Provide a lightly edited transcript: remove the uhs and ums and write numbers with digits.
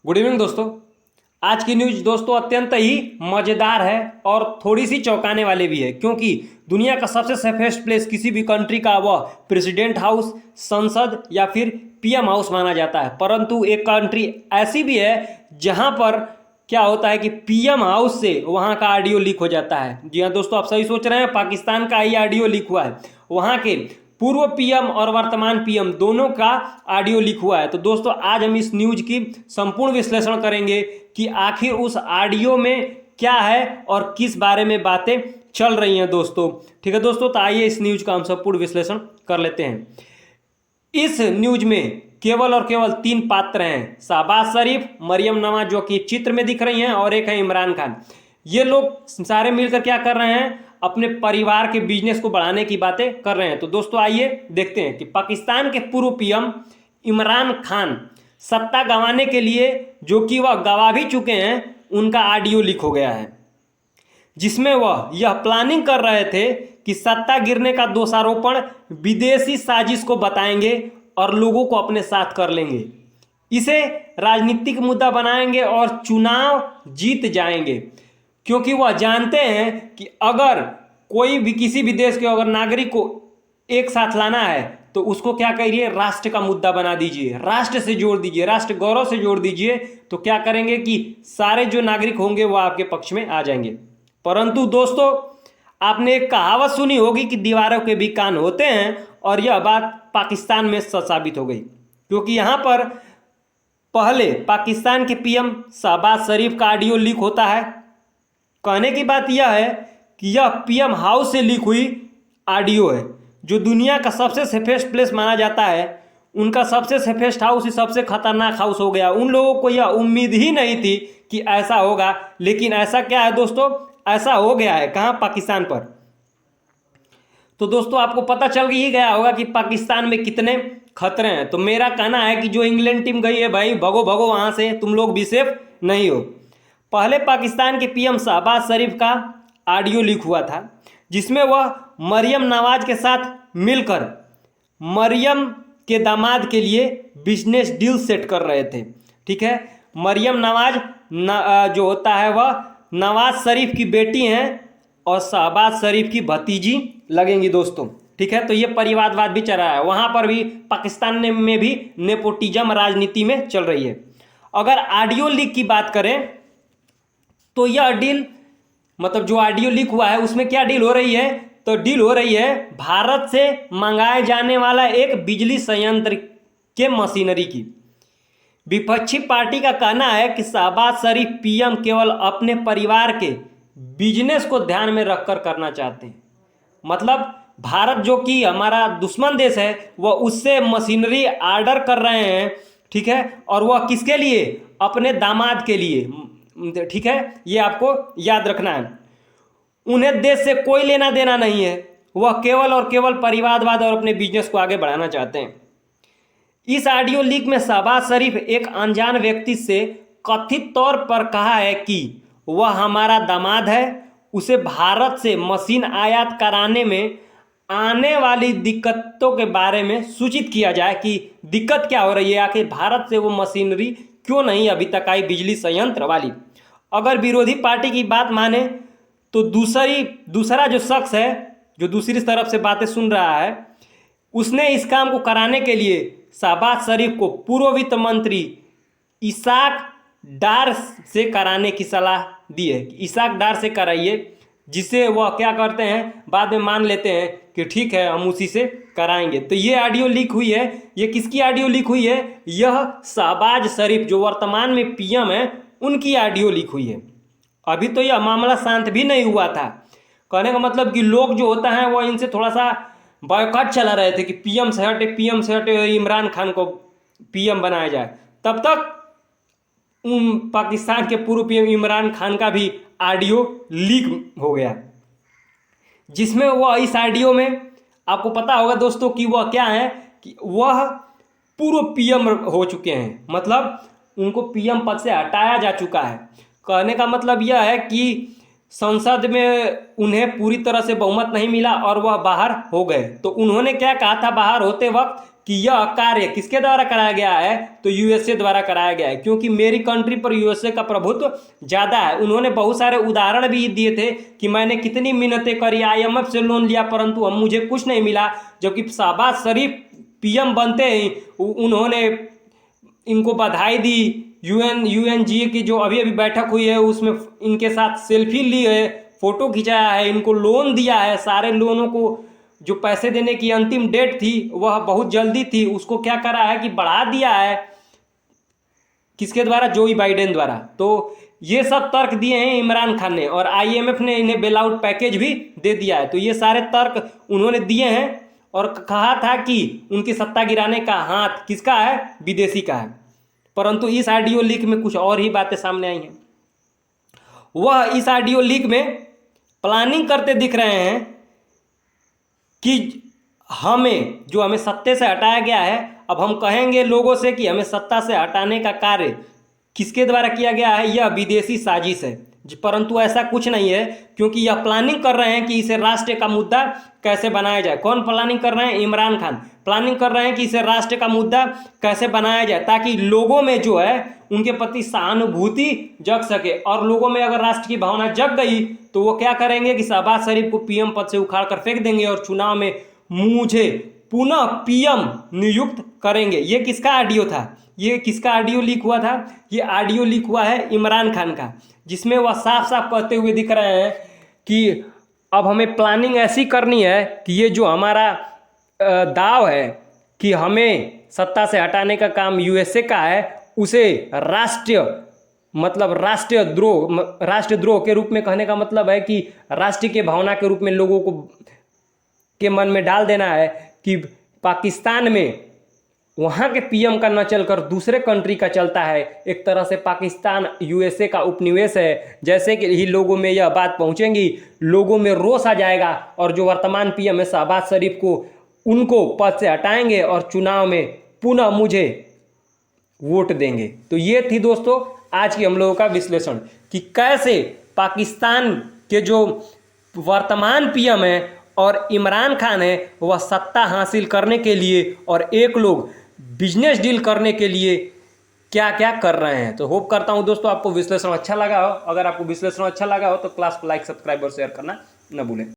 Good evening दोस्तों। आज की न्यूज दोस्तों अत्यंत ही मज़ेदार है और थोड़ी सी चौंकाने वाली भी है, क्योंकि दुनिया का सबसे सेफेस्ट प्लेस किसी भी कंट्री का वह प्रेसिडेंट हाउस, संसद या फिर पीएम हाउस माना जाता है। परंतु एक कंट्री ऐसी भी है जहां पर क्या होता है कि पीएम हाउस से वहां का ऑडियो लीक हो जाता है। जी हाँ दोस्तों, आप सही सोच रहे हैं, पाकिस्तान का ही ऑडियो लीक हुआ है। वहां के पूर्व पीएम और वर्तमान पीएम दोनों का ऑडियो लीक हुआ है। तो दोस्तों आज हम इस न्यूज की संपूर्ण विश्लेषण करेंगे कि आखिर उस ऑडियो में क्या है और किस बारे में बातें चल रही हैं दोस्तों। ठीक है दोस्तों, तो आइए इस न्यूज का हम संपूर्ण विश्लेषण कर लेते हैं। इस न्यूज में केवल और केवल 3 पात्र हैं, शहबाज शरीफ, मरियम नवाज जो कि चित्र में दिख रही हैं, और एक है इमरान खान। ये लोग सारे मिलकर क्या कर रहे हैं, अपने परिवार के बिजनेस को बढ़ाने की बातें कर रहे हैं। तो दोस्तों आइए देखते हैं कि पाकिस्तान के पूर्व पीएम इमरान खान सत्ता गंवाने के लिए, जो कि वह गवा भी चुके हैं, उनका ऑडियो लीक हो गया है, जिसमें वह यह प्लानिंग कर रहे थे कि सत्ता गिरने का दोषारोपण विदेशी साजिश को बताएंगे और लोगों को अपने साथ कर लेंगे, इसे राजनीतिक मुद्दा बनाएंगे और चुनाव जीत जाएंगे। क्योंकि वह जानते हैं कि अगर कोई भी किसी भी देश के अगर नागरिक को एक साथ लाना है तो उसको क्या करिए, राष्ट्र का मुद्दा बना दीजिए, राष्ट्र से जोड़ दीजिए, राष्ट्र गौरव से जोड़ दीजिए। तो क्या करेंगे कि सारे जो नागरिक होंगे वह आपके पक्ष में आ जाएंगे। परंतु दोस्तों आपने एक कहावत सुनी होगी कि दीवारों के भी कान होते हैं, और यह बात पाकिस्तान में सच साबित हो गई। क्योंकि यहाँ पर पहले पाकिस्तान के पीएम शहबाज शरीफ का ऑडियो लीक होता है। कहने की बात यह है कि यह पीएम हाउस से लीक हुई ऑडियो है, जो दुनिया का सबसे सेफेस्ट प्लेस माना जाता है। उनका सबसे सेफेस्ट हाउस ही सबसे खतरनाक हाउस हो गया। उन लोगों को यह उम्मीद ही नहीं थी कि ऐसा होगा, लेकिन ऐसा क्या है दोस्तों, ऐसा हो गया है। कहाँ? पाकिस्तान पर। तो दोस्तों आपको पता चल ही गया होगा कि पाकिस्तान में कितने खतरे हैं। तो मेरा कहना है कि जो इंग्लैंड टीम गई है, भाई भगो भगो वहाँ से, तुम लोग भी सेफ नहीं हो। पहले पाकिस्तान के पीएम शहबाज शरीफ का ऑडियो लीक हुआ था, जिसमें वह मरियम नवाज के साथ मिलकर मरियम के दामाद के लिए बिजनेस डील सेट कर रहे थे। ठीक है, मरियम नवाज जो होता है वह नवाज शरीफ की बेटी हैं और शहबाज शरीफ की भतीजी लगेंगी दोस्तों। ठीक है, तो ये परिवारवाद भी चल रहा है। वहाँ पर भी पाकिस्तान में भी नेपोटिज्म राजनीति में चल रही है। अगर ऑडियो लीक की बात करें तो यह डील, मतलब जो ऑडियो लीक हुआ है उसमें क्या डील हो रही है, तो डील हो रही है भारत से मंगाए जाने वाला एक बिजली संयंत्र के मशीनरी की। विपक्षी पार्टी का कहना है कि शहबाज शरीफ पीएम केवल अपने परिवार के बिजनेस को ध्यान में रखकर करना चाहते हैं। मतलब भारत जो कि हमारा दुश्मन देश है, वह उससे मशीनरी ऑर्डर कर रहे हैं। ठीक है, और वह किसके लिए? अपने दामाद के लिए। ठीक है, ये आपको याद रखना है। उन्हें देश से कोई लेना देना नहीं है, वह केवल और केवल परिवारवाद और अपने बिजनेस को आगे बढ़ाना चाहते हैं। इस ऑडियो लीक में शहबाज शरीफ एक अनजान व्यक्ति से कथित तौर पर कहा है कि वह हमारा दामाद है, उसे भारत से मशीन आयात कराने में आने वाली दिक्कतों के बारे में सूचित किया जाए कि दिक्कत क्या हो रही है, आखिर भारत से वो मशीनरी क्यों नहीं अभी तक आई, बिजली संयंत्र वाली। अगर विरोधी पार्टी की बात माने तो दूसरा जो शख्स है, जो दूसरी तरफ से बातें सुन रहा है, उसने इस काम को कराने के लिए शहबाज शरीफ को पूर्व वित्त मंत्री इसाक डार से कराने की सलाह दी है कि इसाक डार से कराइए, जिसे वह क्या करते हैं, बाद में मान लेते हैं कि ठीक है हम उसी से कराएंगे। तो ये ऑडियो लीक हुई है। ये किसकी ऑडियो लीक हुई है? यह शहबाज शरीफ जो वर्तमान में पीएम है, उनकी ऑडियो लीक हुई है। अभी तो यह मामला शांत भी नहीं हुआ था। कहने का मतलब कि लोग जो होता है वो इनसे थोड़ा सा बॉयकॉट चला रहे थे कि पीएम से हटे, इमरान खान को पीएम बनाया जाए। तब तक पाकिस्तान के पूर्व पीएम इमरान खान का भी ऑडियो लीक हो गया, जिसमें वह इस ऑडियो में आपको पता होगा दोस्तों कि वह क्या है, कि वह पूर्व पीएम हो चुके हैं। मतलब उनको पीएम पद से हटाया जा चुका है। कहने का मतलब यह है कि संसद में उन्हें पूरी तरह से बहुमत नहीं मिला और वह बाहर हो गए। तो उन्होंने क्या कहा था बाहर होते वक्त कि यह कार्य किसके द्वारा कराया गया है, तो यूएसए द्वारा कराया गया है, क्योंकि मेरी कंट्री पर यूएसए का प्रभुत्व ज़्यादा है। उन्होंने बहुत सारे उदाहरण भी दिए थे कि मैंने कितनी मिन्नतें करी, आईएमएफ से लोन लिया, परंतु हम मुझे कुछ नहीं मिला। जबकि शहबाज शरीफ पीएम बनते ही उन्होंने इनको बधाई दी। यूएनजीए की जो अभी अभी बैठक हुई है उसमें इनके साथ सेल्फी ली है, फोटो खिंचाया है, इनको लोन दिया है। सारे लोनों को जो पैसे देने की अंतिम डेट थी वह बहुत जल्दी थी, उसको क्या करा है कि बढ़ा दिया है। किसके द्वारा? जोई बाइडेन द्वारा। तो ये सब तर्क दिए हैं इमरान खान ने, और आईएमएफ ने इन्हें बेल आउट पैकेज भी दे दिया है। तो ये सारे तर्क उन्होंने दिए हैं और कहा था कि उनकी सत्ता गिराने का हाथ किसका है? विदेशी का है। परंतु इस ऑडियो लीक में कुछ और ही बातें सामने आई हैं। वह इस ऑडियो लीक में प्लानिंग करते दिख रहे हैं कि हमें सत्ते से हटाया गया है, अब हम कहेंगे लोगों से कि हमें सत्ता से हटाने का कार्य किसके द्वारा किया गया है? यह विदेशी साजिश है। परंतु ऐसा कुछ नहीं है, क्योंकि यह प्लानिंग कर रहे हैं कि इसे राष्ट्र का मुद्दा कैसे बनाया जाए। कौन प्लानिंग कर रहे हैं? इमरान खान प्लानिंग कर रहे हैं कि इसे राष्ट्र का मुद्दा कैसे बनाया जाए, ताकि लोगों में जो है उनके प्रति सहानुभूति जग सके। और लोगों में अगर राष्ट्र की भावना जग गई तो वो क्या करेंगे कि शहबाज शरीफ को पीएम पद से उखाड़ कर फेंक देंगे और चुनाव में मुझे पुनः पीएम नियुक्त करेंगे। ये किसका ऑडियो था? ये किसका ऑडियो लीक हुआ था? ये ऑडियो लीक हुआ है इमरान खान का, जिसमें वह साफ साफ कहते हुए दिख रहे हैं कि अब हमें प्लानिंग ऐसी करनी है कि ये जो हमारा दाव है कि हमें सत्ता से हटाने का काम यूएसए का है, उसे राष्ट्रद्रोह के रूप में कहने का मतलब है कि राष्ट्र के भावना के रूप में लोगों को के मन में डाल देना है कि पाकिस्तान में वहाँ के पीएम का न चलकर दूसरे कंट्री का चलता है। एक तरह से पाकिस्तान यूएसए का उपनिवेश है। जैसे कि ही लोगों में यह बात पहुँचेंगी, लोगों में रोष आ जाएगा और जो वर्तमान पीएम है शहबाज शरीफ को उनको पद से हटाएंगे और चुनाव में पुनः मुझे वोट देंगे। तो ये थी दोस्तों आज की हम लोगों का विश्लेषण कि कैसे पाकिस्तान के जो वर्तमान पीएम है और इमरान खान है वह सत्ता हासिल करने के लिए और एक लोग बिजनेस डील करने के लिए क्या क्या कर रहे हैं। तो होप करता हूं दोस्तों आपको विश्लेषण अच्छा लगा हो। अगर आपको विश्लेषण अच्छा लगा हो तो क्लास को लाइक, सब्सक्राइब और शेयर करना न भूलें।